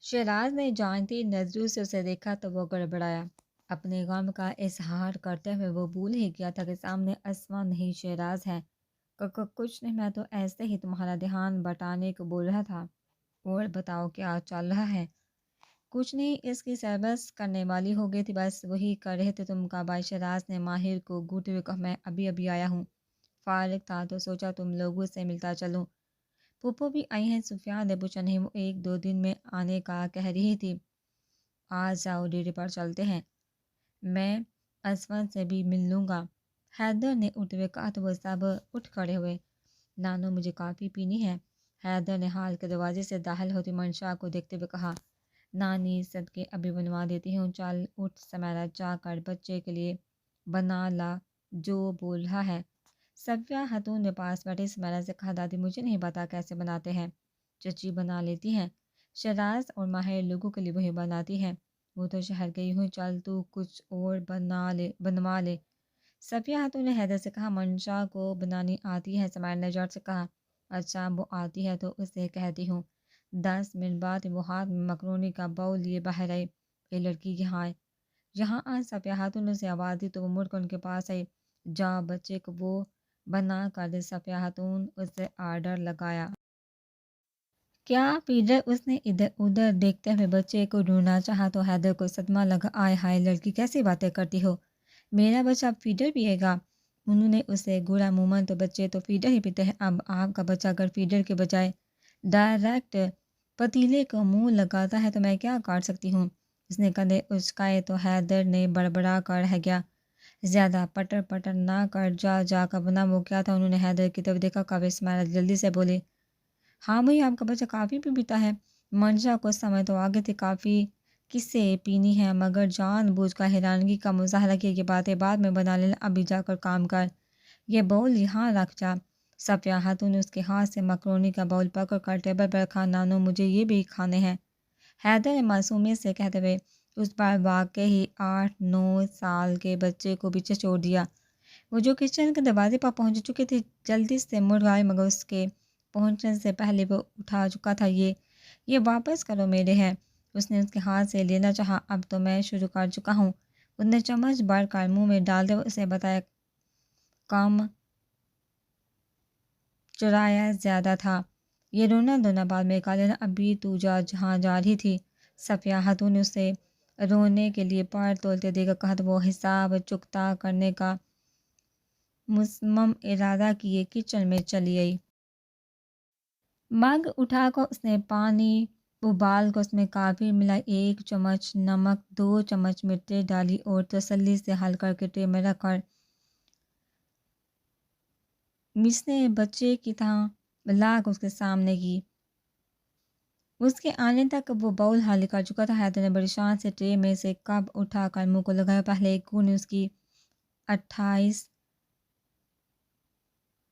شہراز نے جانتی نظروں سے اسے دیکھا تو وہ گڑبڑایا۔ اپنے غم کا اظہار کرتے ہوئے وہ بھول ہی گیا تھا کہ سامنے اسما نہیں شہراز ہے۔ کچھ نہیں، میں تو ایسے ہی تمہارا دھیان بٹانے کو بول رہا تھا۔ اور بتاؤ کیا چل رہا ہے؟ کچھ نہیں، اس کی سربس کرنے والی ہو گئی تھی، بس وہی کر رہے تھے تم کا بھائی۔ شہراز نے ماہر کو گھورتے ہوئے کہا، میں ابھی ابھی آیا ہوں، فارغ تھا تو سوچا تم لوگوں سے ملتا چلوں۔ پھوپھو بھی آئی ہیں؟ سفیان نے پوچھا۔ نہیں، وہ ایک دو دن میں آنے کا کہہ رہی تھی۔ آج جاؤ، ڈیرے پر چلتے ہیں، میں اسود سے بھی مل لوں گا، حیدر نے اٹھتے ہوئے کہا تو وہ سب اٹھ کھڑے ہوئے۔ نانو مجھے کافی پینی ہے، حیدر نے حال کے دروازے سے داخل ہوتی منشا کو دیکھتے ہوئے کہا۔ نانی صدقے ابھی بنوا دیتی ہوں، چل اٹھ سمیرا، جا کر بچے کے لیے بنا لا جو بول رہا ہے۔ صفیہ خاتون نے پاس بیٹھی سمیرا سے کہا، دادی مجھے نہیں پتا کیسے بناتے ہیں، چچی بنا لیتی ہیں، شہراز اور ماہر لوگوں کے لیے وہی بناتی ہے، وہ تو شہر گئی ہوں، چل تو کچھ اور بنوا لے۔ صفیہ خاتون نے حیدر سے کہا، منشا کو بنانی آتی ہے؟ سمیرا نے جوٹ سے کہا، اچھا وہ آتی ہے تو اسے کہتی ہوں۔ 10 منٹ بعد وہ ہاتھ میں مکرونی کا باؤل لیے باہر آئی۔ یہ لڑکی یہاں آج صفیہ خاتون نے اسے آواز دی تو وہ مڑ کر ان کے پاس آئی۔ جا بچے کو وہ بنا کر دے، صفیہ خاتون اسے آرڈر لگایا۔ کیا فیڈر؟ اس نے ادھر ادھر دیکھتے ہوئے بچے کو ڈھونڈنا چاہا تو حیدر کو صدمہ لگا۔ آئے ہائے لڑکی، کیسی باتیں کرتی ہو، میرا بچہ اب فیڈر پیے گا؟ انہوں نے اسے گھورا، عموماً تو بچے تو فیڈر ہی پیتے ہیں، اب آپ کا بچہ اگر فیڈر کے بجائے ڈائریکٹ پتیلے کو منہ لگاتا ہے تو میں کیا کر سکتی ہوں؟ اس نے کندھے اچکائے تو حیدر نے بڑبڑا کر رہ گیا، زیادہ پٹر پٹر نہ کر، جا کا بنا۔ وہ کیا تھا؟ انہوں نے حیدر کی طرف دیکھا۔ کاوی اسماعیل جلدی سے بولے، ہاں بھئی آپ کا بچہ کافی بھی پیتا ہے۔ منشا کو سمجھ تو آگے تھی کافی کس سے پینی ہے، مگر جان بوجھ کر حیرانگی کا مظاہرہ کیا۔ یہ باتیں بعد میں بنا لینا، ابھی جا کر کام کر، یہ باؤل یہاں رکھ جا۔ صفیہ خاتون نے اس کے ہاتھ سے مکرونی کا باؤل پکڑ کر ٹیبل پر رکھا۔ نانو مجھے یہ بھی کھانے ہیں، حیدر نے معصومیت سے کہتے ہوئے اس بار واقعی 8-9 سال کے بچے کو پیچھے چھوڑ دیا۔ وہ جو کچن کے دروازے پر پہنچ چکے تھے جلدی سے مڑ گئے، مگر اس کے پہنچنے سے پہلے وہ اٹھا چکا تھا۔ یہ واپس کرو، میرے ہیں۔ اس نے اس کے ہاتھ سے لینا چاہا، اب تو میں شروع کر چکا ہوں۔ اس نے چمچ بھر کر منہ میں ڈالتے ہوئے اسے بتایا، کم چرایا زیادہ تھا، یہ رونا دھونا بعد میں کھا لینا، ابھی تو جا جہاں جا رہی تھی۔ صفیہ خاتون نے اسے رونے کے لیے پیر تولتے دیکھ کر کہا تو وہ حساب چکتا کرنے کا مصمم ارادہ کیے کچن میں چلی آئی۔ مگ اٹھا کر اس نے پانی ابال کر اس میں کافی ملائی، 1 چمچ نمک، 2 چمچ مرچیں ڈالی اور تسلی سے حل کر کے ٹرے میں رکھ کر مسنے بچے کی طرح لا کر اس کے سامنے کی۔ اس کے آنے تک وہ باؤل خالی کر چکا تھا۔ حیدر نے بڑی شان سے ٹرے میں سے کپ اٹھا کر منہ کو لگایا، پہلے ایک گھونٹ نے اس کی 28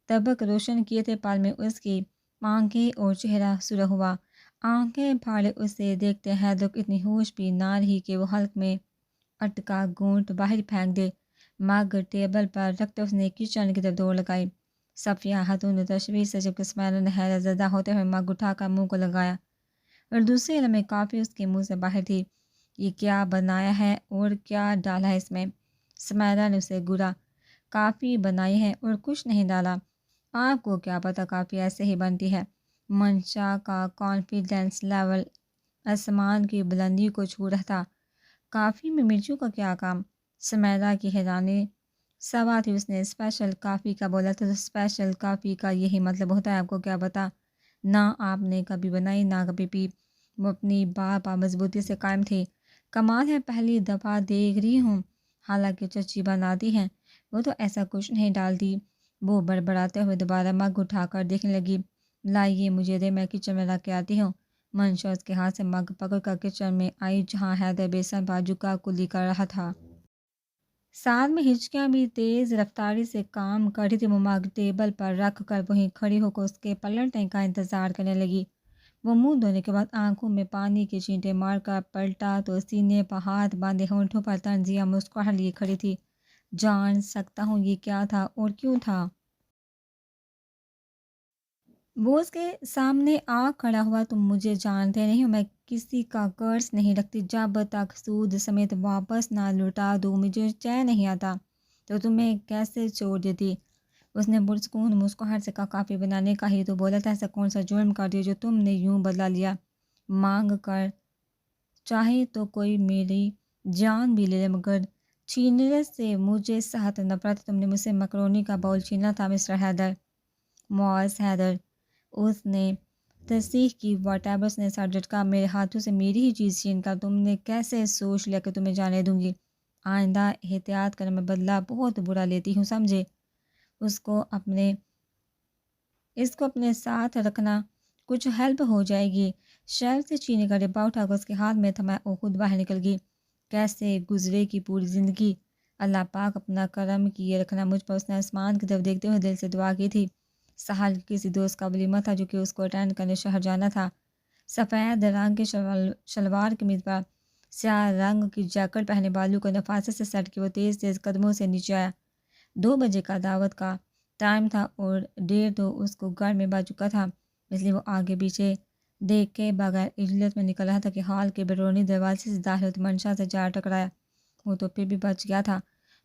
طبق روشن کیے تھے، پل میں اس کی آنکھیں اور چہرہ سرخ ہوا۔ آنکھیں پھاڑے اسے دیکھتے حیدر کو اتنی ہوش بھی نہ رہی کہ وہ حلق میں اٹکا گھونٹ باہر پھینک دے۔ مگ ٹیبل پر رکھتے اس نے کچن کی طرف دوڑ لگائی۔ صفیہ خاتون نے تشویش سے جبکہ اسماعیل نے حیرت زدہ ہوتے ہوئے مگ اٹھا کر منہ کو لگایا اور دوسرے لمحے کافی اس کے منہ سے باہر تھی۔ یہ کیا بنایا ہے اور کیا ڈالا ہے اس میں؟ سمیرا نے اسے گھورا۔ کافی بنائی ہے اور کچھ نہیں ڈالا، آپ کو کیا پتہ، کافی ایسے ہی بنتی ہے۔ منشا کا کانفیڈنس لیول آسمان کی بلندی کو چھو رہا تھا۔ کافی میں مرچوں کا کیا کام؟ سمیرا کی حیرانی سوا تھی۔ اس نے اسپیشل کافی کا بولا تھا تو اسپیشل کافی کا یہی مطلب ہوتا ہے، آپ کو کیا پتہ، نہ آپ نے کبھی بنائی نہ کبھی پی۔ وہ اپنی بات پر مضبوطی سے قائم تھی۔ کمال ہے، پہلی دفعہ دیکھ رہی ہوں، حالانکہ چچی بناتی ہیں وہ تو ایسا کچھ نہیں ڈالتی۔ وہ بڑبڑاتے ہوئے دوبارہ مگ اٹھا کر دیکھنے لگی۔ لائیے مجھے دے، میں کچن میں رکھ کے آتی ہوں۔ منشا اس کے ہاتھ سے مگ پکڑ کر کچن میں آئی جہاں حیدر بیسن پر جھکا کلی کر رہا تھا۔ ساتھ میں ہچکیاں بھی تیز رفتاری سے کام کر رہی تھی۔ وہ مگ ٹیبل پر رکھ کر وہیں کھڑی ہو کر اس کے پلٹنے کا انتظار کرنے لگی۔ وہ منہ دھونے کے بعد آنکھوں میں پانی کے چھینٹے مار کر پلٹا تو سینے پر ہاتھ باندھے ہونٹوں پر طنزیہ مسکراہٹ لیے کھڑی تھی۔ جان سکتا ہوں یہ کیا تھا اور کیوں تھا؟ وہ اس کے سامنے آ کھڑا ہوا، تم مجھے جانتے نہیں ہو، میں کسی کا قرض نہیں رکھتی، جب تک سود سمیت واپس نہ لوٹا دوں مجھے چین نہیں آتا، تو تمہیں کیسے چھوڑ دیتی۔ اس نے پرسکون مسکراہٹ سے کہا، کافی بنانے کا ہی تو بولا تھا، ایسا کون سا جرم کر دیا جو تم نے یوں بدلا لیا، مانگ کر، چاہے تو کوئی میری جان بھی لے لے، مگر چھیننے سے مجھے سخت نفرت، تم نے مجھ سے مکرونی کا باؤل چھینا تھا مسٹر حیدر، معاذ حیدر۔ اس نے تصدیق کی، واٹ ایور، اس نے سر جھٹکا، میرے ہاتھوں سے میری ہی چیز چھین کر تم نے کیسے سوچ لیا کہ تمہیں جانے دوں گی، آئندہ احتیاط کر، میں بدلہ بہت برا لیتی ہوں، سمجھے۔ اس کو اپنے اس کو اپنے ساتھ رکھنا، کچھ ہیلپ ہو جائے گی۔ شیلف سے چینی کا ڈبہ اٹھا کر اس کے ہاتھ میں تھما اور خود باہر نکل گئی۔ کیسے گزرے کی پوری زندگی، اللہ پاک اپنا کرم کیے رکھنا مجھ پر۔ اس نے آسمان کی طرف دیکھتے ہوئے دل سے دعا کی تھی۔ ساحل کے کسی دوست کا ولیمہ تھا جو کہ اس کو اٹینڈ کرنے شہر جانا تھا۔ سفید رنگ کے شلوار قمیض پر سیاہ رنگ کی جیکٹ پہنے، بالوں کو نفاست سے سٹ کے وہ تیز تیز قدموں سے نیچے آیا۔ 2 بجے کا دعوت کا ٹائم تھا اور ڈیڑھ تو اس کو گھر میں بج چکا تھا، اس لیے وہ آگے پیچھے دیکھے بغیر اجلت میں نکل رہا تھا کہ ہال کے بیرونی دروازے سے داخل ہوتے منشا سے جا ٹکرایا۔ وہ تو پھر بھی بچ گیا تھا،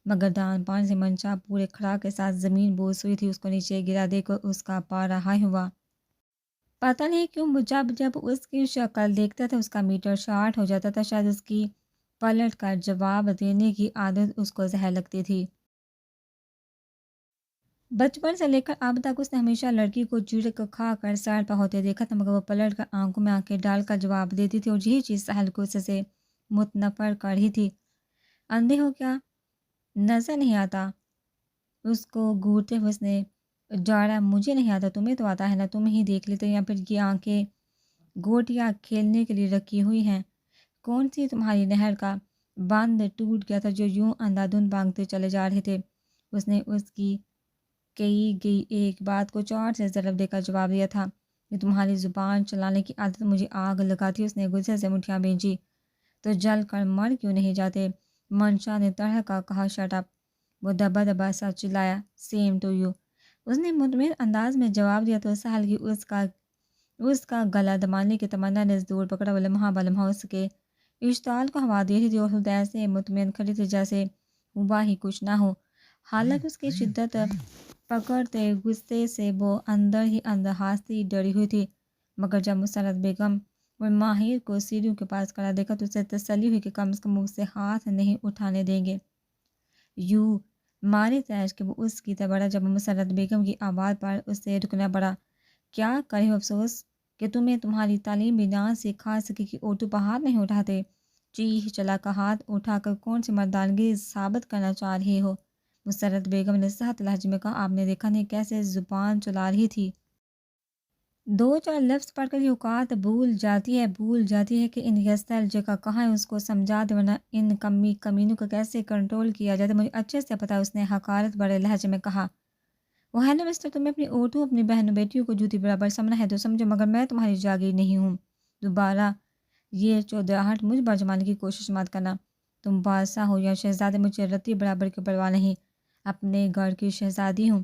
مگر دان پان سے منشا پورے کھڑا کے ساتھ زمین بوس ہوئی تھی۔ اس کو نیچے گرا دیکھ کر اس کا پارا ہائی ہوا۔ پتہ نہیں کیوں جب جب اس کی شکل دیکھتا تھا اس کا میٹر شارٹ ہو جاتا تھا، شاید اس کی پلٹ کر جواب دینے کی عادت اس کو زہر لگتی تھی۔ بچپن سے لے کر اب تک اس نے ہمیشہ لڑکی کو جھڑک کھا کر سائڈ پر ہوتے دیکھا تھا، مگر وہ پلٹ کر آنکھوں میں آنکھیں ڈال کر جواب دیتی تھی، اور یہی چیز ساحل کو اس سے متنفر کر رہی تھی۔ اندھے ہو کیا نظر نہیں آتا؟ اس کو گھورتے ہوئے اس نے جاڑا، مجھے نہیں آتا، تمہیں تو آتا ہے نا، تم ہی دیکھ لیتے، یا پھر یہ آنکھیں گوٹیاں کھیلنے کے لیے رکھی ہوئی ہیں۔ کون سی تمہاری نہر کا بند ٹوٹ گیا تھا جو یوں اندھا دھند بانگتے چلے جا رہے تھے؟ اس نے اس کی کہی گئی ایک بات کو چوٹ سے ضرب دے کر جواب دیا تھا، کہ تمہاری زبان چلانے کی عادت مجھے آگ لگاتی۔ اس نے غصے سے مٹھیاں بھیجی، تو جل کر مر کیوں نہیں جاتے؟ منشا نے طرح کا کہا، شٹ اپ۔ وہ دبا دبا سا چلایا، سیم ٹو یو۔ اس نے مطمئن انداز میں جواب دیا تو ساحل کی اس کا گلا دبانے کی تمنا نے زور پکڑا۔ وہ لمحہ بلمحہ اس کے اشتعال کو ہوا دے رہی تھی، اور خود ایسے مطمئن کھڑی تھی جیسے ہوا ہی کچھ نہ ہو۔ حالانکہ اس کی شدت پکڑتے غصے سے وہ اندر ہی اندر ہانستی ڈری ہوئی تھی، مگر جب مسرت بیگم اور ماہر کو سیڑھیوں کے پاس کھڑا دیکھا تو اسے تسلی ہوئی کہ کم از کم اس سے ہاتھ نہیں اٹھانے دیں گے۔ یوں مارے تیش کہ وہ اس کی طرف بڑھا، جب مسرت بیگم کی آواز پر اس سے رکنا پڑا۔ کیا کرے ہو افسوس کہ تمہیں تمہاری تعلیم بھی نہ سکھا سکی کہ اردو پر ہاتھ نہیں اٹھاتے؟ چیخ چلا کر ہاتھ اٹھا کر کون سی مردانگی ثابت کرنا چاہ رہے ہو؟ مسرت بیگم نے سخت لہجے میں کہا، آپ نے دیکھا نہیں کیسے زبان چلا رہی تھی؟ 2 4 لفظ پڑھ کر یہ اوقات بھول جاتی ہے کہ ان یستل جگہ کہاں ہے، اس کو سمجھا دے، ورنہ ان کمینوں کو کیسے کنٹرول کیا جاتا ہے مجھے اچھے سے پتا۔ اس نے حقارت بڑے لہجے میں کہا، وہ ہیلو مسٹر، تمہیں اپنی اردو اپنی بہنوں بیٹیوں کو جوتی برابر سمجھنا ہے تو سمجھو، مگر میں تمہاری جاگیر نہیں ہوں۔ دوبارہ یہ چودراہٹ مجھ پر جمانے کی کوشش مت کرنا۔ تم بادشاہ ہو یا شہزادے، مجھے رتی برابر کی پرواہ نہیں، اپنے گھر کی شہزادی ہوں۔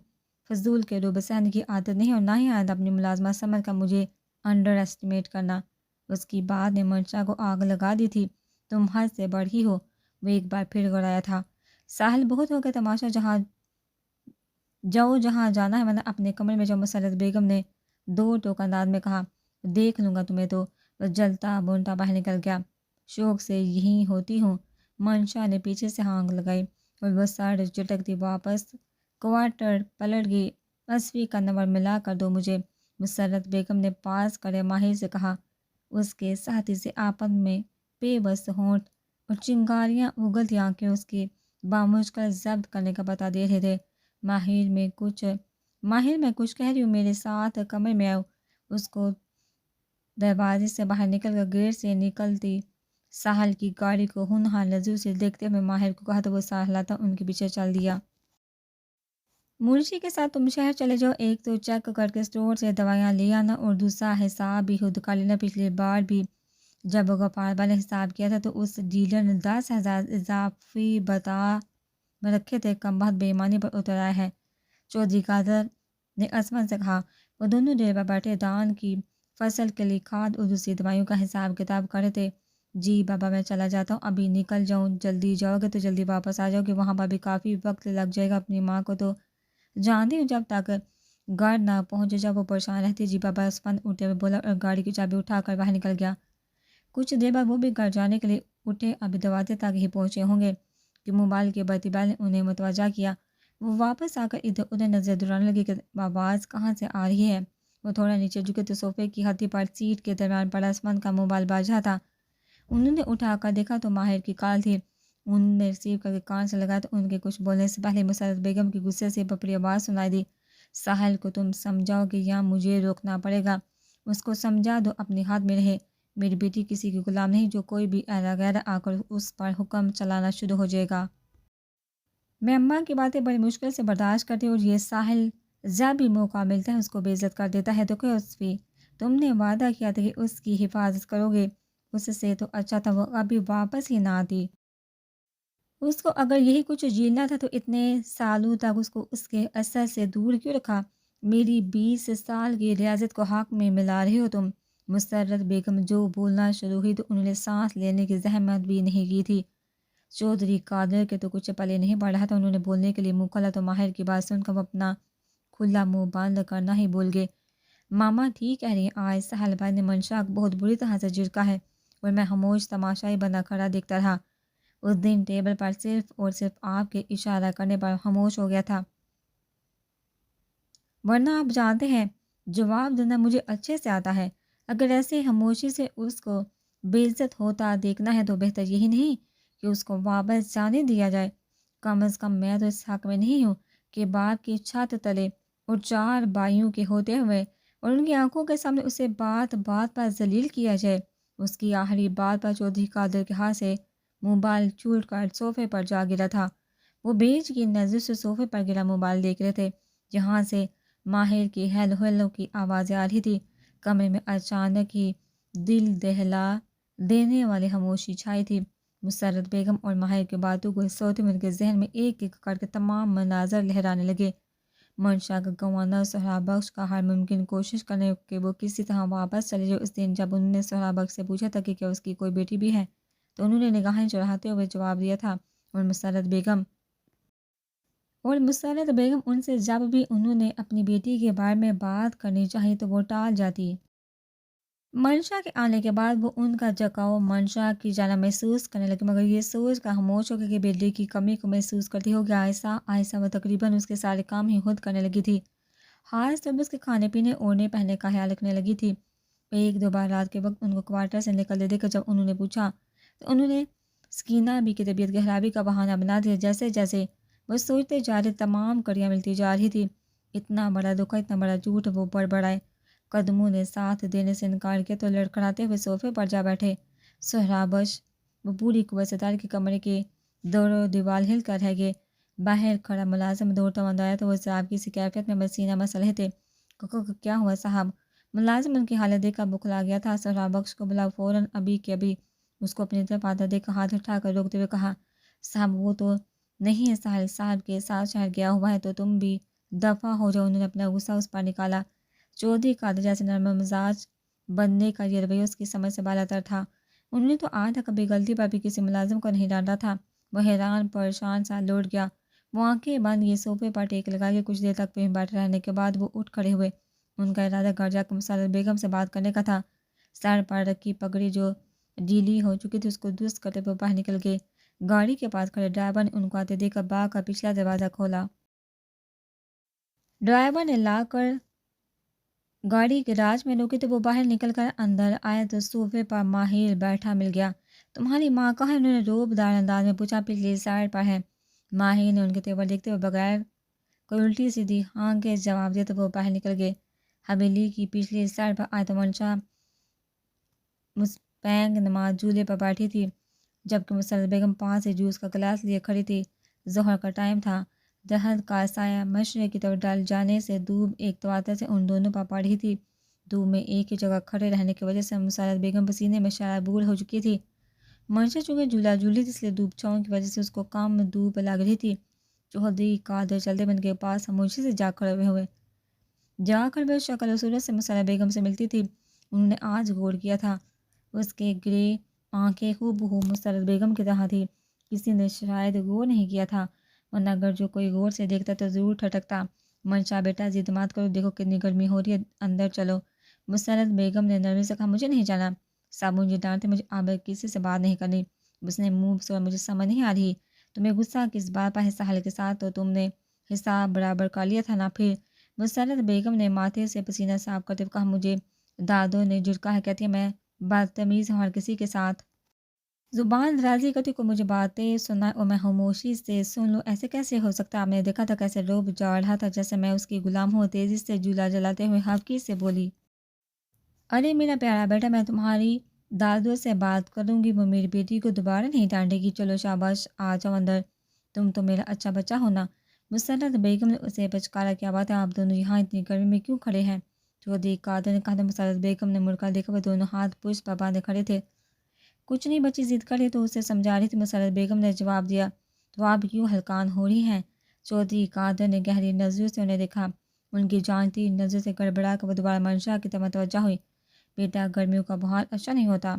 فضول کے روبہ سہنے کی عادت نہیں، اور نہ ہی آئندہ اپنی ملازمت سمجھ کر مجھے انڈر ایسٹیمیٹ کرنا۔ اس کی بات نے منشا کو آگ لگا دی تھی۔ تم حد سے بڑھی ہو، وہ ایک بار پھر گڑایا تھا۔ ساحل، بہت ہو گیا تماشا، جہاں جانا ہے، ورنہ اپنے کمرے میں جاؤ، مسرت بیگم نے 2 ٹوک انداز میں کہا، دیکھ لوں گا تمہیں تو۔ وہ جلتا بونتا باہر نکل گیا۔ شوق سے یہی ہوتی ہوں، منشا نے پیچھے سے ہانک لگائی، اور وہ سر جھٹکتی واپس کوارٹر پلٹ گئی۔ 80 کا نمبر ملا کر دو مجھے، مسرت بیگم نے پاس کرے ماہر سے کہا۔ اس کے ساتھی سے آپس میں پے بست ہونٹ اور چنگاریاں اگلتی آنکھیں اس کی بامشکل ضبط کرنے کا بتا دے رہے تھے۔ ماہر میں کچھ کہہ رہی ہوں، میرے ساتھ کمرے میں آؤ۔ اس کو دروازے سے باہر نکل کر گیٹ سے نکلتی ساحل کی گاڑی کو ہونہار نظروں سے دیکھتے ہوئے ماہر کو کہا تو وہ سہلاتا ان کے پیچھے چل دیا۔ منشی کے ساتھ تم شہر چلے جاؤ، ایک تو چیک کر کے اسٹور سے دوائیاں لے آنا، اور دوسرا حساب بھی خود کر لینا۔ پچھلی بار بھی جب غفار نے حساب کیا تھا تو اس ڈیلر نے 10,000 اضافی بتا رکھے تھے، کم بخت بے ایمانی پر اتر آیا ہے۔ چودھری قادر نے عصمت سے کہا، وہ دونوں ڈیرے پر بیٹھے دان کی فصل کے لیے کھاد اور دوسری دوائیوں کا حساب کتاب کر رہے تھے۔ جی بابا میں چلا جاتا ہوں، ابھی نکل جاؤں، جلدی جاؤ گے تو جلدی واپس آ جاؤ گے، وہاں پر بھی کافی وقت لگ جائے گا، اپنی ماں کو تو جانتی ہوں جب تک گھر نہ پہنچے جب وہ پریشان رہتی۔ جی بابا عثمان اٹھے ہوئے بولا اور گاڑی کی چابی اٹھا کر باہر نکل گیا۔ کچھ دیر بعد وہ بھی گھر جانے کے لیے اٹھے، ابھی دروازے تک ہی پہنچے ہوں گے کہ موبائل کے بتی بیل نے انہیں متوجہ کیا۔ وہ واپس آ کر ادھر ادھر نظر دوڑانے لگی کہ آواز کہاں سے آ رہی ہے۔ وہ تھوڑا نیچے جھکے تو صوفے کی ہتھی پر سیٹ کے درمیان پڑا عثمان کا موبائل باجا تھا۔ انہوں نے اٹھا کر دیکھا تو ماہر کی کال تھی۔ انہوں نے ریسیو کر کے کان سے لگایا تو ان کے کچھ بولنے سے پہلے مسرت بیگم کی غصے سے بپری آواز سنائی دی، ساحل کو تم سمجھاؤ گے یا مجھے روکنا پڑے گا؟ اس کو سمجھا دو اپنے ہاتھ میں رہے، میری بیٹی کسی کی غلام نہیں جو کوئی بھی ایرا غیرہ آ کر اس پر حکم چلانا شروع ہو جائے گا۔ میں اماں کی باتیں بڑی مشکل سے برداشت کرتی ہوں اور یہ ساحل جب بھی موقع ملتا ہے اس کو بے عزت کر دیتا ہے، تو کہ عصفی تم نے وعدہ کیا تھا کہ اس کی حفاظت کرو گے، اس سے تو اچھا تھا وہ ابھی واپس ہی نہ آتی۔ اس کو اگر یہی کچھ جینا تھا تو اتنے سالوں تک اس کو اس کے اثر سے دور کیوں رکھا؟ میری 20 سال کی ریاضت کو حق میں ملا رہی ہو تم۔ مسرت بیگم جو بولنا شروع ہوئی تو انہوں نے سانس لینے کی زحمت بھی نہیں کی تھی۔ چودھری قادر کے تو کچھ پلے نہیں پڑ رہا تھا، انہوں نے بولنے کے لیے منہ کھولا تو ماہر کی بات سن کر وہ اپنا کھلا منہ بند کرنا ہی بول گئے۔ ماما ٹھیک کہہ رہی ہیں، آج ساحل بھائی نے منشا کو بہت بری طرح سے جھڑکا ہے اور میں خاموش تماشائی بنا کھڑا دیکھتا رہا۔ اس دن ٹیبل پر صرف اور صرف آپ کے اشارہ کرنے پر خاموش ہو گیا تھا، ورنہ آپ جانتے ہیں جواب دینا مجھے اچھے سے آتا ہے۔ اگر ایسے خاموشی سے اس کو بے عزت ہوتا دیکھنا ہے تو بہتر یہی نہیں کہ اس کو واپس جانے دیا جائے؟ کم از کم میں تو اس حق میں نہیں ہوں کہ باپ کی چھت تلے اور 4 بھائیوں کے ہوتے ہوئے اور ان کی آنکھوں کے سامنے اسے بات بات پر ذلیل کیا جائے۔ اس کی آخری بات پر چودھری قادر کے ہاتھ سے موبائل چھوٹ کر صوفے پر جا گرا تھا۔ وہ بیچ کی نظر سے صوفے پر گرا موبائل دیکھ رہے تھے جہاں سے ماہر کی ہیلو ہیلو کی آوازیں آ رہی تھی۔ کمرے میں اچانک ہی دل دہلا دینے والی خاموشی چھائی تھی۔ مسرت بیگم اور ماہر کی باتوں کو سوتے ان کے ذہن میں ایک ایک کر کے تمام مناظر لہرانے لگے۔ منشا کا گنوانا سہراب بخش کا ہر ممکن کوشش کرنے کہ وہ کسی طرح واپس چلے جائے۔ اس دن جب انہوں نے سہراب بخش سے پوچھا تھا کہ کیا اس کی کوئی بیٹی بھی ہے تو انہوں نے نگاہیں چڑھاتے ہوئے جواب دیا تھا، اور مسرت بیگم ان سے جب بھی انہوں نے اپنی بیٹی کے بارے میں بات کرنی چاہی تو وہ ٹال جاتی۔ منشا کے آنے کے بعد وہ ان کا جھکاؤ منشا کی جانب محسوس کرنے لگے، مگر یہ سوچ کر خاموش ہو گئی کہ بیٹی کی کمی کو محسوس کرتی ہوگی۔ آہستہ آہستہ وہ تقریباً اس کے سارے کام ہی خود کرنے لگی تھی، خاص طور پر اس کے کھانے پینے اوڑھنے پہننے کا خیال رکھنے لگی تھی۔ ایک دو بار رات کے وقت ان کو کوارٹر سے نکلتے دیکھا جب انہوں نے پوچھا تو انہوں نے سکینہ بھی کی طبیعت کی خرابی کا بہانہ بنا دیا۔ جیسے جیسے وہ سوچتے جا رہے تمام کڑیاں ملتی جا رہی تھی۔ اتنا بڑا دھوکہ، اتنا بڑا جھوٹ وہ بڑبڑائے۔ قدموں نے ساتھ دینے سے انکار کیا تو لڑکھڑاتے ہوئے صوفے پر جا بیٹھے۔ سہراب بخش وہ پوری قوت سے تاریخی کمرے کے دور و دیوال ہل کر رہ گئے۔ باہر کھڑا ملازم دوڑتا ہوا آیا تو وہ صاحب کی سی کیفیت میں پسینہ بہہ رہے تھے۔ کیا ہوا صاحب؟ ملازم ان کی حالت دیکھ کر بکھلا گیا تھا۔ سہراب بخش کو بلا فوراً ابھی کے ابھی اس کو اپنی طرف آتا دیکھ کر ہاتھ اٹھا کر روکتے ہوئے کہا، صاحب وہ تو نہیں ہے، ساحل صاحب کے ساتھ شہر گیا ہوا ہے، تو تم بھی دفع ہو جاؤ۔ انہوں نے اپنا غصہ اس پر نکالا۔ چودھری قادر جیسے نرم مزاج بننے کا یہ رویہ اس کی سمجھ سے بالا تر تھا۔ انہوں نے تو آج تک کبھی غلطی پر بھی کسی ملازم کو نہیں ڈانٹا تھا۔ وہ حیران پریشان سا لوٹ گیا۔ وہ آنکھیں بند یہ صوفے پر ٹیک لگا کے کچھ دیر تک بیٹھے رہنے کے بعد وہ اٹھ کھڑے ہوئے۔ ان کا ارادہ گھر جا کر مسرت بیگم سے بات کرنے کا تھا۔ سر پر رکھی پگڑی جو ڈھیلی ہو چکی تھی اس کو درست کرتے ہوئے باہر نکل گئے۔ گاڑی کے پاس کھڑے ڈرائیور نے ان کو آتے دیکھ کر باغ کا پچھلا دروازہ کھولا۔ ڈرائیور نے لا کر گاڑی گراج میں روکی تو وہ باہر نکل کر اندر آیا تو صوفے پر ماہر بیٹھا مل گیا۔ تمہاری ماں کہاں ہے؟ انہوں نے روب دار انداز میں پوچھا۔ پچھلی سائڈ پر ہے۔ ماہر نے ان کے تیور دیکھتے ہوئے بغیر کوئی الٹی سیدھی ہاں کے جواب دیا تو وہ باہر نکل گئے۔ حویلی کی پچھلی سائڈ پر آئے تو منشا مسپینگ نماز جھولے پر بیٹھی تھی جبکہ مسرت بیگم پاس سے جوس کا گلاس لیے کھڑی تھی۔ ظہر کا ٹائم تھا۔ درخت کا سایہ مشرق کی طرف ڈل جانے سے دھوپ ایک تواتر سے ان دونوں پر پڑ رہی تھی۔ دھوپ میں ایک ہی جگہ کھڑے رہنے کی وجہ سے مسرت بیگم پسینے میں شرابور ہو چکی تھی۔ منشا چونکہ جھولا جھولی تھی اس لیے دھوپ چھاؤں کی وجہ سے اس کو کم دھوپ لگ رہی تھی۔ چودھری قادر چلتے بن کے پاس خاموشی سے جا کھڑے ہوئے۔ جا کر وہ شکل و صورت سے مسرت بیگم سے ملتی تھی۔ انہوں نے آج غور کیا تھا، اس کے گرے آنکھیں ہو مسرت بیگم کی طرح تھی۔ کسی نے شاید غور نہیں کیا تھا، ورنہ اگر جو کوئی غور سے دیکھتا تو ضرور ٹھٹکتا۔ منشا بیٹا ضد مت کرو، دیکھو کتنی گرمی ہو رہی ہے، اندر چلو۔ مسرت بیگم نے نرمی سے کہا مجھے نہیں جانا، صاحب مجھے ڈانٹتے، مجھے اب کسی سے بات نہیں کرنی۔ اس نے منہ سے مجھے سمجھ نہیں آ رہی، تمہیں غصہ کس بات پر ہے؟ ساحل کے ساتھ تو تم نے حساب برابر کر لیا تھا نا پھر؟ مسرت بیگم نے ماتھے سے پسینہ صاف کرتے ہوئے کہا مجھے دادوں نے جھٹکا ہے، کہتی ہے میں بدتمیز ہوں ہر کسی کے ساتھ۔ زبان درازی کرتی کو مجھے باتیں سنائے اور میں خاموشی سے سن لوں، ایسے کیسے ہو سکتا؟ آپ نے دیکھا تھا کیسے روب جا رہا تھا جیسے میں اس کی غلام ہوں۔ تیزی سے جولا جلاتے ہوئے حقیر سے بولی، ارے میرا پیارا بیٹا، میں تمہاری دادوں سے بات کروں گی، وہ میری بیٹی کو دوبارہ نہیں ڈانٹے گی۔ چلو شاباش، آ جاؤ اندر، تم تو میرا اچھا بچہ ہونا۔ مسرت بیگم نے اسے پچکارا، کیا بات ہے آپ دونوں یہاں اتنی گرمی میں کیوں کھڑے ہیں؟ چودھری قادر نے کہا۔ مسرت بیگم نے مڑ کر دیکھا، وہ دونوں ہاتھ پشت پر باندھے کھڑے تھے۔ کچھ نہیں، بچی ضد کرے تو اسے سمجھا رہی تھی، مسرت بیگم نے جواب دیا۔ تو آپ کیوں ہلکان ہو رہی ہیں؟ چودھری قادر نے گہری نظروں سے انہیں دیکھا، ان کی جانتی نظروں سے گڑبڑا کر وہ دوبارہ منشا کی طرف متوجہ ہوئی۔ بیٹا گرمیوں کا بہار اچھا نہیں ہوتا،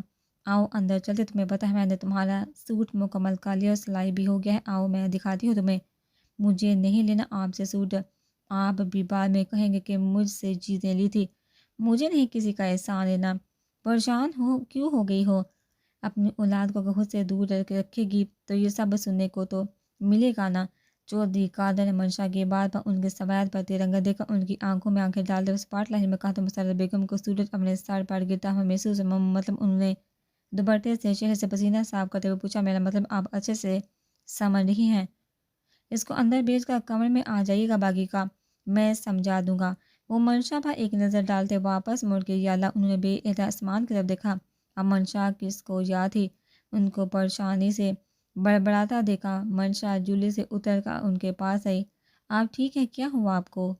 آؤ اندر چلتے، تمہیں پتہ ہے میں نے تمہارا سوٹ مکمل کر لیا اور سلائی بھی ہو گیا ہے، آؤ میں دکھاتی ہوں تمہیں۔ مجھے نہیں لینا آپ سے سوٹ، آپ بھی بعد میں کہیں گے کہ مجھ سے چیزیں لی تھی، مجھے نہیں کسی کا احسان لینا۔ پریشان ہو کیوں ہو گئی ہو؟ اپنی اولاد کو خود سے دور رکھے گی تو یہ سب سننے کو تو ملے گا نا۔ چودھری قادر نے منشا کی بات پر ان کے سواد پر ترنگا دیکھا، ان کی آنکھوں میں آنکھیں ڈالتے ہوئے اسپاٹ لائن میں کہا تو مسرت بیگم کو سورج اپنے سر پر گرتا ہوا محسوس، مطلب انہوں نے دوپٹے سے چہرے سے پسینہ صاف کرتے ہوئے پوچھا، میرا مطلب آپ اچھے سے سمجھ رہی ہیں؟ اس کو اندر بھیج کر کمرے میں آ جائیے گا، باقی کا میں سمجھا دوں گا۔ وہ منشا پر ایک نظر ڈالتے واپس مڑ کے یا اللہ، انہوں نے بے احتیاط آسمان کی طرف دیکھا۔ اب منشا کس کو یاد تھی؟ ان کو پریشانی سے بڑبڑاتا دیکھا۔ منشا جولی سے اتر کر ان کے پاس آئی، آپ ٹھیک ہے؟ کیا ہوا آپ کو؟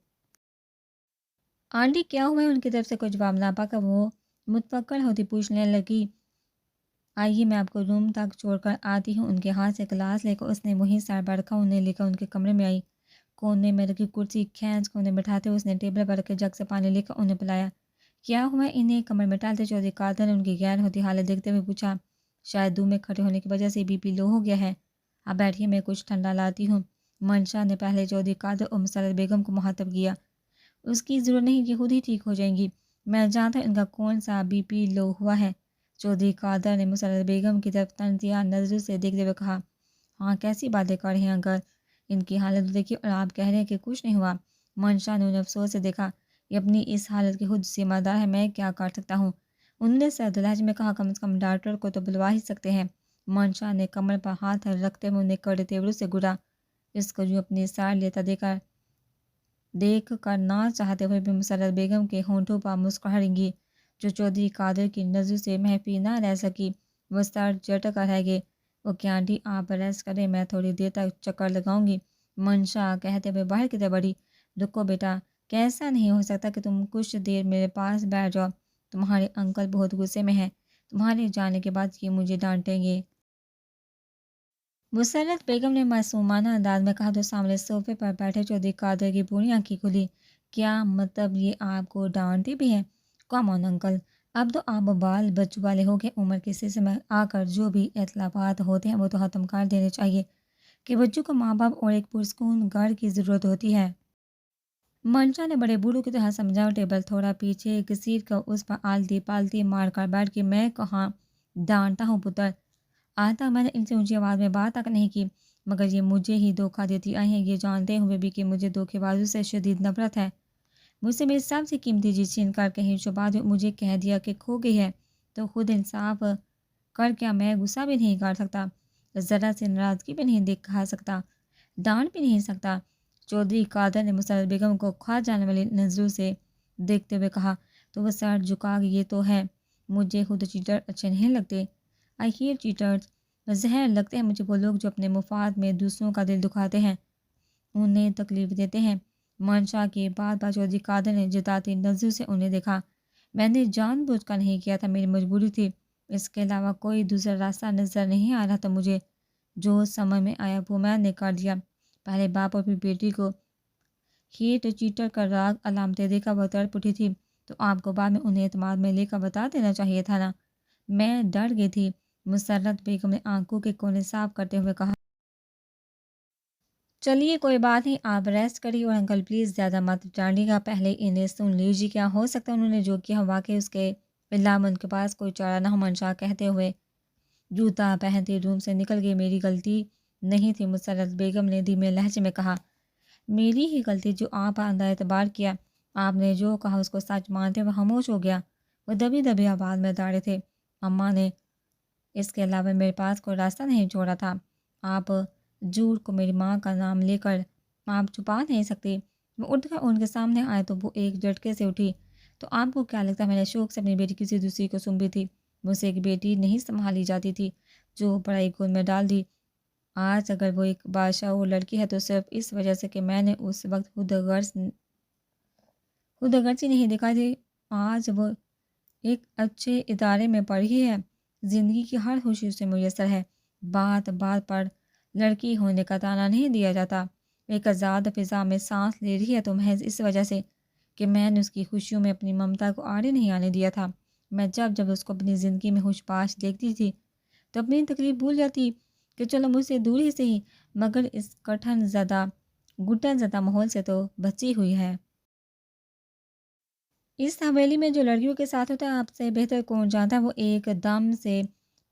آنٹی کیا ہوا ہے؟ ان کی طرف سے کچھ جواب نہ پا کر وہ متفکر ہوتی پوچھنے لگی، آئیے میں آپ کو روم تک چھوڑ کر آتی ہوں۔ ان کے ہاتھ سے گلاس لے کر اس نے وہیں سر پر رکھا، انہیں لے کر ان کے کمرے میں آئی۔ کونے میں رکھی کرسی کھینچ کر انہیں بٹھاتے ہوئے اس نے ٹیبل پر رکھے جگ سے پانی لے کر انہیں پلایا۔ کیا ہوا ہے؟ انہیں کمرے میں ڈالتے چودھری قادر نے ان کی غیر ہوتی حالت دیکھتے ہوئے پوچھا۔ شاید دھوپ میں کھڑے ہونے کی وجہ سے بی پی لو ہو گیا ہے، اب بیٹھیے میں کچھ ٹھنڈا لاتی ہوں۔ منشا نے پہلے چودھری قادر اور مسرت بیگم کو مخاطب کیا، اس کی ضرورت نہیں، یہ خود ہی ٹھیک ہو جائیں گی، میں جانتا ہوں ان کا کون سا بی پی لو ہوا ہے۔ چودھری قادر نے مسرت بیگم کی طرف تنزیہ نظروں سے دیکھتے ہوئے کہا، ہاں کیسی باتیں کر رہے ہیں، اگر ان کی حالت دیکھیے اور آپ کہہ رہے ہیں کہ کچھ نہیں ہوا۔ منشا نے انہیں افسوس سے دیکھا، یہ اپنی اس حالت کی خود ذمہ دار ہے، میں کیا کر سکتا ہوں؟ انہوں نے سرد لہجے میں کہا، کم از کم ڈاکٹر کو تو بلوا ہی سکتے ہیں۔ منشا نے کمر پر ہاتھ رکھتے ہوئے انہیں کڑے تیوروں سے گھورا، اس کو یوں اپنی سار لیتا دیکھ کر نہ چاہتے ہوئے بھی مسرت بیگم کے ہونٹوں پر مسکراہٹ گی، جو چودھری قادر کی نظروں سے محفوظ نہ رہ سکی۔ وہ سر جھٹک کر رہ گئے۔ اوکے آنٹی، آپ ریسٹ کریں، میں تھوڑی دیر تک چکر لگاؤں گی، منشا کہتے ہوئے باہر کی طرف بڑھی۔ رکو بیٹا، کیسا نہیں ہو سکتا کہ تم کچھ دیر میرے پاس بیٹھ جاؤ، تمہارے انکل بہت غصے میں ہیں، تمہارے جانے کے بعد یہ مجھے ڈانٹیں گے۔ مسرت بیگم نے معصومانہ انداز میں کہا تو سامنے صوفے پر بیٹھے چودھری قادر کی بوڑھی آنکھیں کھلی، کیا مطلب یہ آپ کو ڈانٹتی بھی ہے؟ کم آن انکل، اب تو آپ بال بچوں والے ہو گئے، عمر کے سلسلے میں آ کر جو بھی اختلافات ہوتے ہیں وہ تو ختم کر دینے چاہیے، کہ بچوں کو ماں باپ اور ایک پرسکون گھر کی ضرورت ہوتی ہے۔ منشا نے بڑے بوڑھوں کی طرح سمجھا، ٹیبل تھوڑا پیچھے گھسیٹ کر اس پر آلتی پالتی مار کر بیٹھ کے، میں کہاں ڈانٹا ہوں پتر، آج تک میں نے ان سے اونچی آواز میں بات تک نہیں کی، مگر یہ مجھے ہی دھوکہ دیتی آئی ہیں، یہ جانتے ہوئے بھی کہ مجھے دھوکے بازوں سے شدید نفرت ہے۔ مجھ سے میری سب سے قیمتی چیز چھین کر کہیں شبہ مجھے کہہ دیا کہ کھو گئی ہے، تو خود انصاف کر کیا میں غصہ بھی نہیں کر سکتا، ذرا سے ناراضگی بھی نہیں دکھا سکتا، ڈانٹ بھی نہیں سکتا؟ چودھری قادر نے مسرت بیگم کو کھا جانے والی نظروں سے دیکھتے ہوئے کہا، تو وہ سر جھکا، یہ تو ہے، مجھے خود چیٹر اچھے نہیں لگتے، آئی ہیٹ چیٹرز، زہر لگتے ہیں مجھے وہ لوگ جو اپنے مفاد میں دوسروں کا دل دکھاتے ہیں، انہیں تکلیف دیتے ہیں۔ منشا کی بات پر چودھری قادر نے جتاتی نظروں سے انہیں دیکھا، میں نے جان بوجھ کر نہیں کیا تھا، میری مجبوری تھی، اس کے علاوہ کوئی دوسرا راستہ نظر نہیں آ رہا تھا مجھے، جو سمجھ میں آیا وہ میں نے کر دیا، پہلے باپ اور پھر بیٹی کو ہیٹ چیٹر کا راگ علامتیں دے کر وہ تڑپ اٹھی تھی، تو آپ کو بعد میں انہیں اعتماد میں لے کر بتا دینا چاہیے تھا نا۔ میں ڈر گئی تھی۔ مسرت بیگم نے آنکھوں کے کونے صاف کرتے ہوئے کہا، چلیے کوئی بات نہیں، آپ ریسٹ کریے، اور انکل پلیز زیادہ مت ڈانٹیے گا، پہلے انہیں سن لیجیے، کیا ہو سکتا ہے انہوں نے جو کیا واقعی اس کے علاوہ ان کے پاس کوئی چارہ نہ ہو۔ منشا کہتے ہوئے جوتا پہنتے روم سے نکل گئی۔ میری غلطی نہیں تھی، مسرت بیگم نے دھیمے لہجے میں کہا، میری ہی غلطی جو آپ اندھا اعتبار کیا۔ آپ نے جو کہا اس کو سچ مانتے ہوئے خاموش ہو گیا۔ وہ دبی دبی آواز میں داڑے تھے، اماں نے اس کے علاوہ میرے پاس کوئی راستہ نہیں چھوڑا تھا۔ آپ جھوٹ کو میری ماں کا نام لے کر آپ چھپا نہیں سکتی۔ وہ اٹھ کر ان کے سامنے آئے تو وہ ایک جھٹکے سے اٹھی، تو آپ کو کیا لگتا ہے میں نے شوق سے اپنی بیٹی کسی دوسری کو سونپی تھی؟ مجھ سے ایک بیٹی نہیں سنبھالی جاتی تھی جو پڑھائی گود میں ڈال دی۔ آج اگر وہ ایک بادشاہ لڑکی ہے تو صرف اس وجہ سے کہ میں نے اس وقت خود غرضی نہیں دکھائی تھی۔ آج وہ ایک اچھے ادارے میں پڑھی ہے، زندگی کی ہر خوشی سے میسر ہے۔ بات بات پر لڑکی ہونے کا تانا نہیں دیا جاتا۔ ایک آزاد فضا میں سانس لے رہی ہے تو محض اس وجہ سے کہ میں نے اس کی خوشیوں میں اپنی ممتا کو آڑے نہیں آنے دیا تھا۔ میں جب اس کو اپنی زندگی میں ہوش پاش دیکھتی تھی تو اپنی تکلیف بھول جاتی کہ چلو مجھ سے دور ہی صحیح، مگر اس گھٹن زدہ ماحول سے تو بچی ہوئی ہے۔ اس حویلی میں جو لڑکیوں کے ساتھ ہوتا ہے آپ سے بہتر کون جانتا ہے۔ وہ ایک دم سے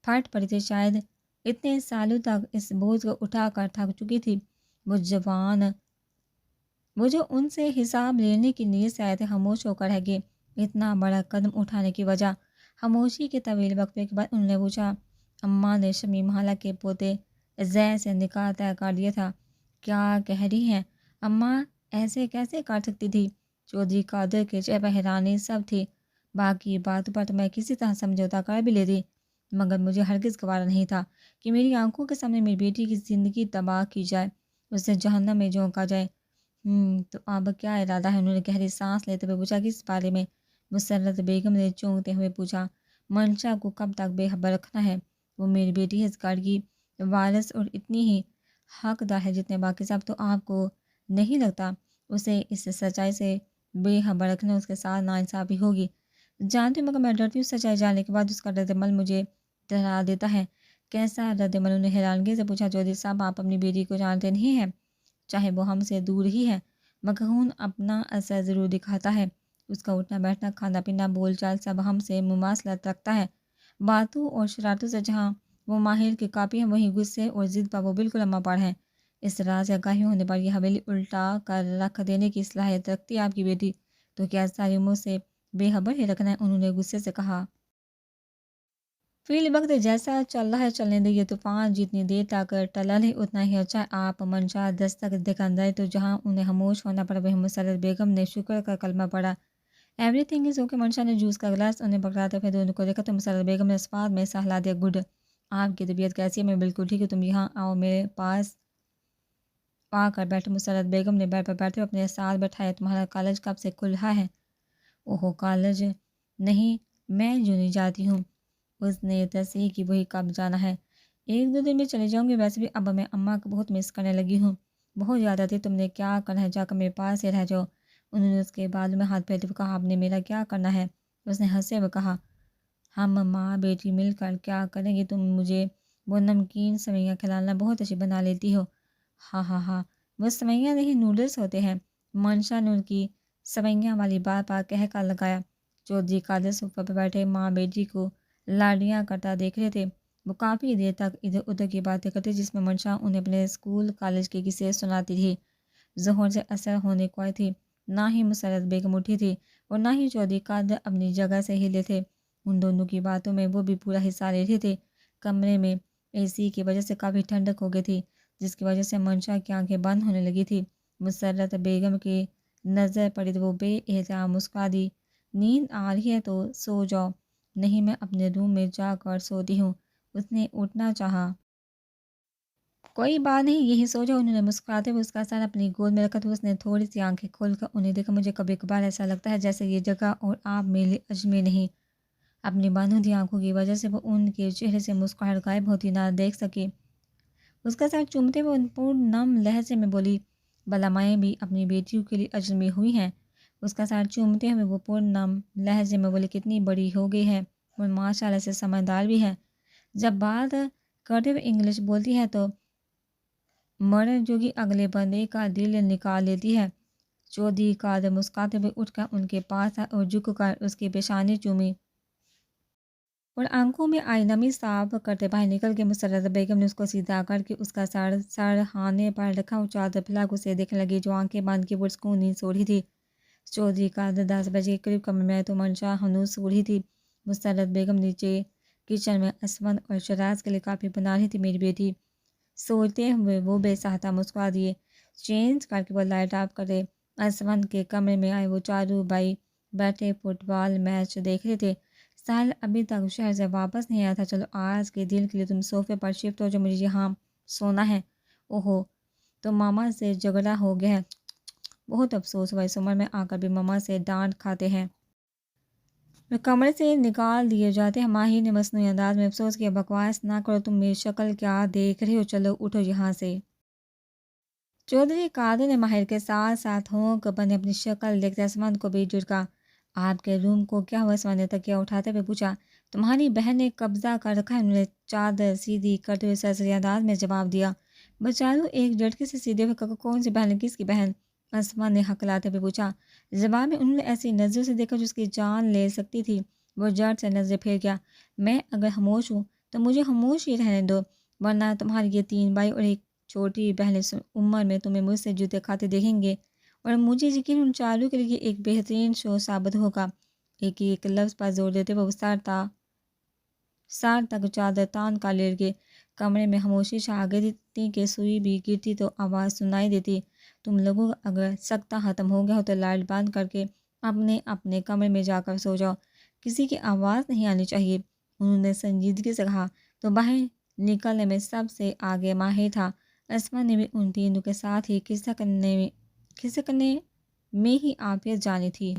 پھٹ پڑی تھی، شاید اتنے سالوں تک اس بوجھ کو اٹھا کر تھک چکی تھی۔ وہ جو ان سے حساب لینے کی نیت سے آئے تھے خاموش ہو کر رہ گئے۔ اتنا بڑا قدم اٹھانے کی وجہ خاموشی کے طویل وقفے کے بعد انہوں نے پوچھا، اماں نے شمی محلہ کے پوتے زید سے نکاح طے کر لیا تھا، کیا کہہ رہی ہیں؟ اماں ایسے کیسے کر سکتی تھی؟ چودھری قادر کے چہرے پر حیرانی سب تھی۔ باقی باتوں پر تو میں کسی طرح سمجھوتا کر بھی لیتی، مگر مجھے ہرگز گوارا نہیں تھا کہ میری آنکھوں کے سامنے میری بیٹی کی زندگی تباہ کی جائے، اسے جہنم میں جھونکا جائے۔ تو اب کیا ارادہ ہے؟ انہوں نے گہری سانس لیتے ہوئے پوچھا، کس بارے میں؟ مسرت بیگم نے چونکتے ہوئے پوچھا، منشا کو کب تک بے خبر رکھنا ہے؟ وہ میری بیٹی ہے، اس گھر کی وارث اور اتنی ہی حقدار ہے جتنے باقی سب۔ تو آپ کو نہیں لگتا اسے اس سچائی سے بے خبر رکھنا اس کے ساتھ ناانصافی ہوگی؟ جانتی ہوں، مگر میں ڈرتی ہوں سچائی جاننے کے بعد اس کا رد عمل مجھے ڈرا دیتا ہے۔ کیسا رد عمل؟ انہوں نے حیرانگی سے پوچھا، چودھری صاحب آپ اپنی بیٹی کو جانتے نہیں ہیں، چاہے وہ ہم سے دور ہی ہے، مگر خون اپنا اثر ضرور دکھاتا ہے۔ اس کا اٹھنا بیٹھنا، کھانا پینا، بول چال سب ہم سے مماثلت رکھتا ہے۔ باتوں اور شرارتوں سے جہاں وہ ماہر کے کاپی ہیں، وہیں غصے اور ضد پر وہ بالکل اماں پر ہیں۔ اس راز یا آگاہی ہونے پر یہ حویلی الٹا کر رکھ دینے کی صلاحیت رکھتی ہے آپ کی بیٹی، تو کیا ساری عمر سے بے خبر ہی رکھنا ہے؟ انہوں نے غصے سے کہا، فی الوقت جیسا چل رہا ہے چلنے دیں، یہ طوفان جتنی دیر تک ٹلا ہے اتنا ہی اچھا ہے۔ آپ منشا دستک دکھاندائے تو جہاں انہیں خاموش ہونا پڑا، وہیں مسرت بیگم نے شکر کا کلمہ پڑا۔ Every thing is okay. منشا نے جوس کا گلاس انہیں پکڑاتے ہوئے دونوں کو دیکھا تو مسرت بیگم نے اسفاد میں سہلا دیا، گڈ، آپ کی طبیعت کیسی ہے؟ میں بالکل ٹھیک ہوں، تم یہاں آؤ، میرے پاس آ کر بیٹھو۔ مسرت بیگم نے بیڈ پر بیٹھے ہوئے اپنے ساتھ بٹھایا، تمہارا کالج کب سے کھل رہا ہے؟ اوہو، کالج نہیں، میں یوں نہیں جاتی ہوں۔ اس نے تصحیح کی، وہی کب جانا ہے؟ ایک دو دن میں چلے جاؤں گی، ویسے بھی اب میں اماں کو بہت مس کرنے لگی ہوں، بہت یاد آتی، تم نے کیا کرنا ہے جا کر میرے پاس ہی رہ جاؤ۔ انہوں نے اس کے بالوں میں ہاتھ پھیرتے ہوئے کہا، آپ نے میرا کیا کرنا ہے؟ اس نے ہنسے ہوئے کہا، ہم ماں بیٹی مل کر کیا کریں گے، تم مجھے وہ نمکین سوئیاں کھلانا بہت اچھی بنا لیتی ہو۔ ہاں ہاں ہاں، وہ سوئیاں نہیں نوڈلس ہوتے ہیں۔ منشا نے ان کی سوئیاں والی بات پر کہہ کر لگایا۔ چودھری قادر صوفہ پہ بیٹھے ماں بیٹی کو لاڈیاں کرتا دیکھ رہے تھے۔ وہ کافی دیر تک ادھر ادھر کی باتیں کرتے، جس میں منشا انہیں اپنے اسکول کالج کے قصے سناتی تھی۔ ظہر سے اثر ہونے کو آئی تھی، نہ ہی مسرت بیگم اٹھی تھی اور نہ ہی چودھری قادر اپنی جگہ سے ہلے تھے۔ ان دونوں کی باتوں میں وہ بھی پورا حصہ لے رہے تھے۔ کمرے میں اے سی کی وجہ سے کافی ٹھنڈک ہو گئی تھی، جس کی وجہ سے منشا کی آنکھیں بند ہونے لگی تھی۔ مسرت بیگم کی نظر پڑی تو وہ بے احترام مسکرا دی، نیند آ رہی ہے تو سو جاؤ۔ نہیں، میں اپنے روم میں جا کر سوتی ہوں۔ اس نے اٹھنا چاہا۔ کوئی بات نہیں، یہی سو جاؤ۔ انہوں نے مسکراتے ہوئے اس کا سر اپنی گود میں رکھا تو اس نے تھوڑی سی آنکھیں کھول کر انہیں دیکھا، مجھے کبھی کبھار ایسا لگتا ہے جیسے یہ جگہ اور آپ میرے لیے اجمیر نہیں۔ اپنی بند ہوئی آنکھوں کی وجہ سے وہ ان کے چہرے سے مسکراہٹ غائب ہوتی نہ دیکھ سکی۔ اس کا سر چومتے ہوئے پور نم لہجے میں بولی، بلامائیں بھی اپنی بیٹیوں کے لیے اجنبی ہوئی ہیں۔ اس کا سر چومتے ہوئے وہ پورنم لہجے میں بولے کتنی بڑی ہو گئی ہے اور ماشاء اللہ سے سمجھدار بھی ہے۔ جب بات کرتے ہوئے انگلش بولتی ہے تو مرد جو کہ اگلے بندے کا دل نکال لیتی ہے۔ چودھری قادر مسکراتے ہوئے اٹھ کر ان کے پاس آئے اور جھک کر اس کی پیشانی چومی اور آنکھوں میں آئی نمی صاف کرتے باہر نکل کے مسرت بیگم نے اس کو سیدھا کر کے اس کا سرہانے پر رکھا اور چادر پھیلا کر اسے دیکھنے لگی جو آنکھیں باندھ کے پرسکون نیند سو رہی تھی۔ چودھری قادر 10 بجے کے قریب کمرے میں تو منشا ہنوز سو رہی تھی۔ مسرت بیگم نیچے کچن میں اسمن اور شراز کے لیے کافی بنا رہی تھی۔ میری بیٹی، سوچتے ہوئے وہ بے ساختہ مسکرا دیے۔ چینج کر کے وہ لائٹ آف کر دے۔ اسمن کے کمرے میں آئے وہ چاروں بھائی بیٹھے فٹ بال میچ دیکھ رہے تھے۔ ساحل ابھی تک شہر سے واپس نہیں آیا تھا۔ چلو آج کے دن کے لیے تم صوفے پر شفٹ ہو، جو مجھے یہاں سونا ہے۔ اوہو، تو ماما سے جھگڑا ہو گیا ہے؟ بہت افسوس ہوا، اس عمر میں آ کر بھی ماما سے ڈانٹ کھاتے ہیں۔ میں کمرے سے نکال دیے جاتے ہیں۔ ماہی نے مصنوعی انداز میں افسوس کیا۔ بکواس نہ کرو، تم میری شکل کیا دیکھ رہے ہو؟ چلو اٹھو یہاں سے۔ چودھری قادر نے ماہر کے ساتھ ساتھ ہونک بنے اپنی شکل دیکھتے اسمن کو بھی جھٹکا۔ آپ کے روم کو کیا ہوا؟ اسمن نے تکیہ اٹھاتے ہوئے پوچھا۔ تمہاری بہن نے قبضہ کر رکھا ہے، انہوں نے چادر سیدھی کرتے ہوئے سرسری انداز میں جواب دیا۔ بچاروں ایک جھٹکے سے سیدھے ہوئے۔ کون سی بہن؟ کس کی بہن؟ اسمن نے ہکلاتے ہوئے پوچھا۔ جواب میں انہوں نے ایسی نظروں سے دیکھا جو اس کی جان لے سکتی تھی۔ وہ جھٹ سے نظریں پھیر گیا۔ میں اگر خاموش ہوں تو مجھے خاموش ہی رہنے دو، ورنہ تمہارے یہ 3 بھائی اور ایک چھوٹی بہن اس عمر میں تمہیں مجھ سے جوتے کھاتے دیکھیں گے، اور مجھے یقین ان چاروں کے لیے ایک بہترین شو ثابت ہوگا۔ ایک لفظ پر زور دیتے وہ سار تک چادر تان کا لیٹ گئے۔ کمرے میں خاموشی چھا گئی تھی کہ سوئی بھی گرتی تو آواز سنائی دیتی۔ تم لوگوں کا اگر سکتہ ختم ہو گیا ہو تو لائٹ بند کر کے اپنے اپنے کمرے میں جا کر سو جاؤ، کسی کی آواز نہیں آنی چاہیے، انہوں نے سنجیدگی سے کہا۔ تو باہر نکلنے میں سب سے آگے ماہر تھا۔ اسمن نے بھی ان تینوں کے ساتھ ہی کھسکنے میں ہی عافیت جانی تھی۔